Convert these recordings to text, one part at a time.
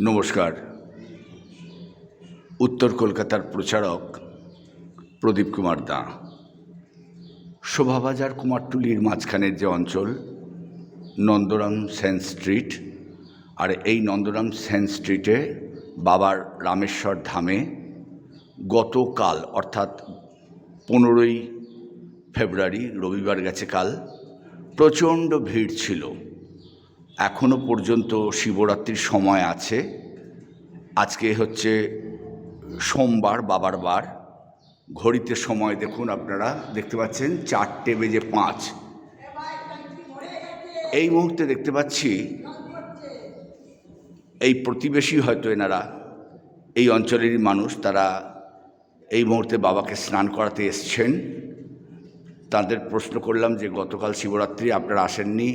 নমস্কার। উত্তর কলকাতার প্রচারক প্রদীপ কুমার দা। শোভাবাজার কুমারটুলির মাঝখানের যে অঞ্চল নন্দরাম সেন স্ট্রিট, আর এই নন্দরাম সেন স্ট্রিটে বাবার রামেশ্বর ধামে গতকাল অর্থাৎ 15ই ফেব্রুয়ারি রবিবার গেছে কাল, প্রচণ্ড ভিড় ছিল। এখনও পর্যন্ত শিবরাত্রির সময় আছে। আজকে হচ্ছে সোমবার, বাবার বার। ঘড়িতে সময় দেখুন, আপনারা দেখতে পাচ্ছেন 4:05। এই মুহূর্তে দেখতে পাচ্ছি এই প্রতিবেশী, হয়তো এনারা এই অঞ্চলেরই মানুষ, তারা এই মুহূর্তে বাবাকে স্নান করাতে এসছেন। তাদের প্রশ্ন করলাম যে গতকাল শিবরাত্রি আপনারা আসেননি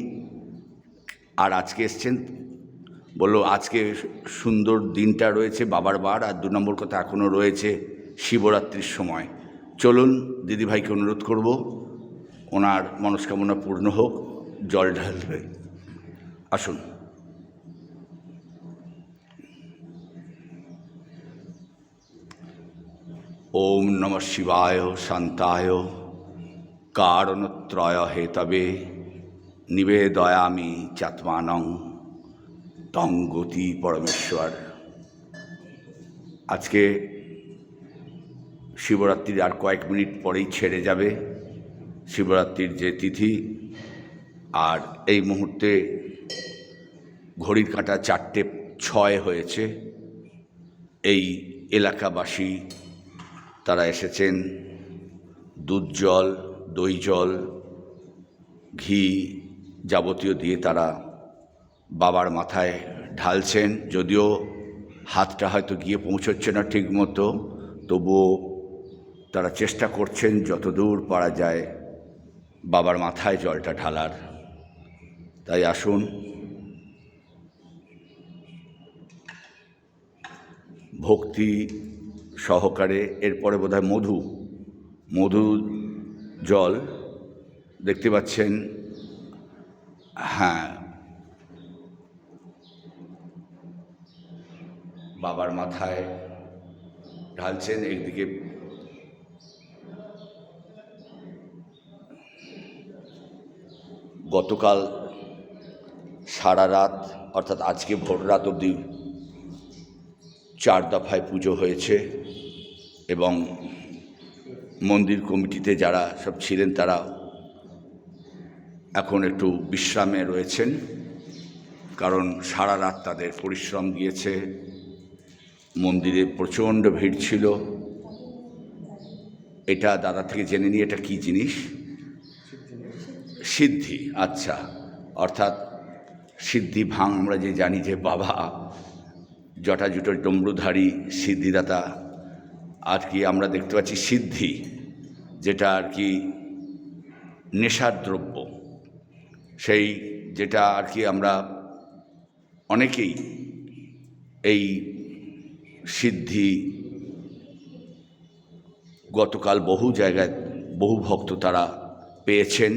আর আজকে এসছেন। বললো আজকে সুন্দর দিনটা রয়েছে, বাবার বার, আর 2 নম্বর কথা এখনও রয়েছে শিবরাত্রির সময়। চলুন দিদিভাইকে অনুরোধ করব, ওনার মনস্কামনা পূর্ণ হোক, জল ঢালবে। আসুন। ওম নমঃ শিবায় শান্তায় কারণত্রয় হেতবে নিবেদয়ামি চাত্মানং তং গতি পরমেশ্বর। আজকে শিবরাত্রির আর কয়েক মিনিট পরেই ছেড়ে যাবে শিবরাত্রির যে তিথি, আর এই মুহূর্তে ঘড়ির কাঁটা 4:06 হয়েছে। এই এলাকাবাসী তারা এসেছেন দুধ জল, দই জল, ঘি যাবতীয় দিয়ে তারা বাবার মাথায় ঢালছেন। যদিও হাতটা হয়তো গিয়ে পৌঁছচ্ছে না ঠিক মতো, তবুও তারা চেষ্টা করছেন যতদূর পারা যায় বাবার মাথায় জলটা ঢালার। তাই আসুন, ভক্তি সহকারে। এরপরে বোধহয় মধু জল দেখতে পাচ্ছেন। হ্যাঁ, বাবার মাথায় ঢালছেন। একদিকে গতকাল সারা রাত, অর্থাৎ আজকে ভোর রাত অবধি 4 দফায় পুজো হয়েছে, এবং মন্দির কমিটিতে যারা সব ছিলেন তারা এখন একটু বিশ্রামে রয়েছেন, কারণ সারা রাত তাদের পরিশ্রম গিয়েছে। মন্দিরে প্রচণ্ড ভিড় ছিল। এটা দাদা থেকে জেনে নিয়ে, এটা কী জিনিস? সিদ্ধি। আচ্ছা, অর্থাৎ সিদ্ধি ভাঙ। আমরা যে জানি যে বাবা জটাজুটো ডমরুধারী সিদ্ধিদাতা, আর কি আমরা দেখতে পাচ্ছি সিদ্ধি, যেটা আর কি নেশার দ্রব্য, সেই যেটা আর কি আমরা অনেকেই এই সিদ্ধি গতকাল বহু জায়গায় বহু ভক্ত তারা পেয়েছেন।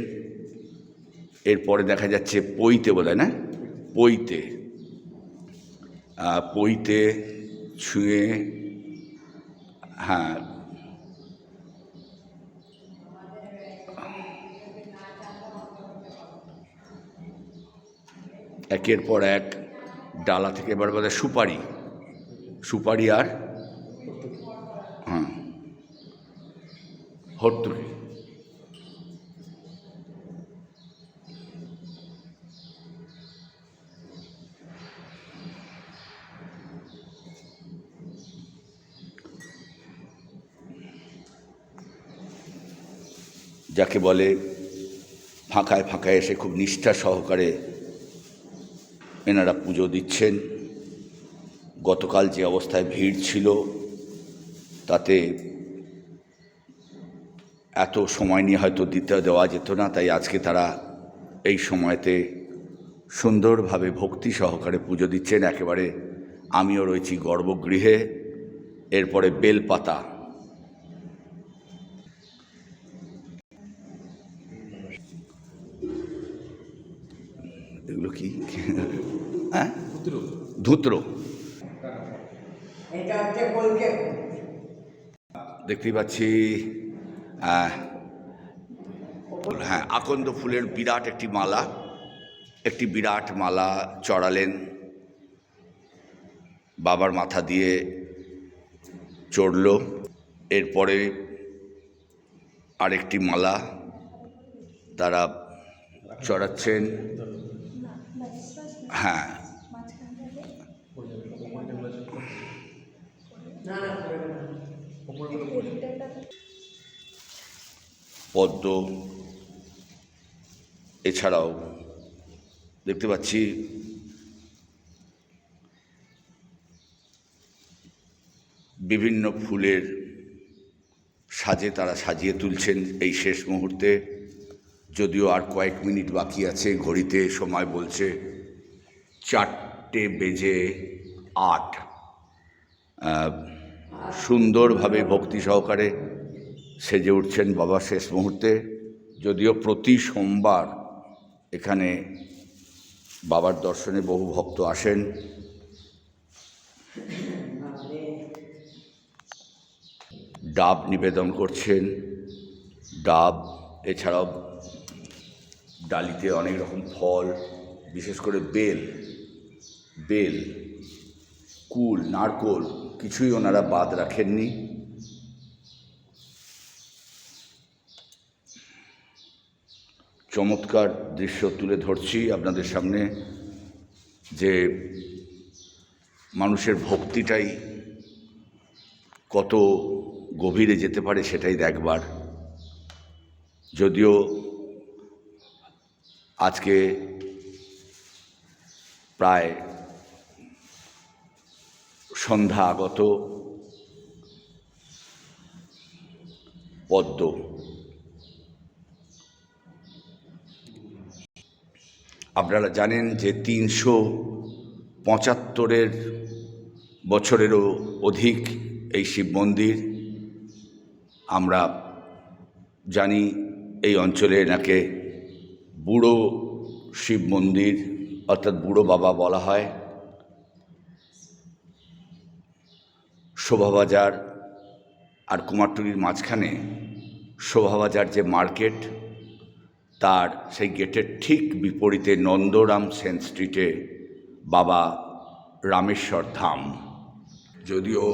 এরপরে দেখা যাচ্ছে পইতে, বলে না, পইতে ছুঁয়ে, হ্যাঁ, একের পর এক ডালা থেকে এবার বলে সুপারি আর হ্যাঁ হর্তুকি। যাকে বলে ফাঁকায় ফাঁকায় এসে খুব নিষ্ঠা সহকারে এনারা পুজো দিচ্ছেন। গতকাল যে অবস্থায় ভিড় ছিল তাতে এত সময় নিয়ে হয়তো দেওয়া যেত না, তাই আজকে তারা এই সময়তে সুন্দরভাবে ভক্তি সহকারে পুজো দিচ্ছেন। একেবারে আমিও রয়েছি গর্ভগৃহে। এরপরে বেলপাতা, এগুলো কি? হ্যাঁ, ধুত্র। এটা হচ্ছে কলকে। দেখতেই পাচ্ছি হ্যাঁ, আকন্দ ফুলের বিরাট একটি বিরাট মালা চড়ালেন, বাবার মাথা দিয়ে চড়ল। এরপরে আরেকটি মালা তারা চড়াচ্ছেন। হ্যাঁ, পদ্ম, এছাড়াও দেখতে পাচ্ছি বিভিন্ন ফুলের সাজে তারা সাজিয়ে তুলছেন এই শেষ মুহূর্তে। যদিও আর কয়েক মিনিট বাকি আছে, ঘড়িতে সময় বলছে 4:08। সুন্দরভাবে ভক্তি সহকারে সেজে উঠছেন বাবা শেষ মুহূর্তে। যদিও প্রতি সোমবার এখানে বাবার দর্শনে বহু ভক্ত আসেন। ডাব নিবেদন করছেন, ডাব, এছাড়াও ডালিতে অনেক রকম ফল, বিশেষ করে বেল, কুল, নারকোল কিছুই ওনারা বাদ রাখেননি। চমৎকার দৃশ্য তুলে ধরছি আপনাদের সামনে, যে মানুষের ভক্তিটাই কত গভীরে যেতে পারে সেটাই দেখবার। যদিও আজকে প্রায় সন্ধ্যা আগত, পদ্ম আপনারা জানেন যে 375 বছরেরও অধিক এই শিব মন্দির। আমরা জানি এই অঞ্চলে এনাকে বুড়ো শিব মন্দির অর্থাৎ বুড়ো বাবা বলা হয়। শোভাবাজার আর কুমারটুলির মাঝখানে শোভাবাজার যে মার্কেট, তার সেই গেটের ঠিক বিপরীতে নন্দরাম সেন স্ট্রিটে বাবা রামেশ্বর ধাম। যদিও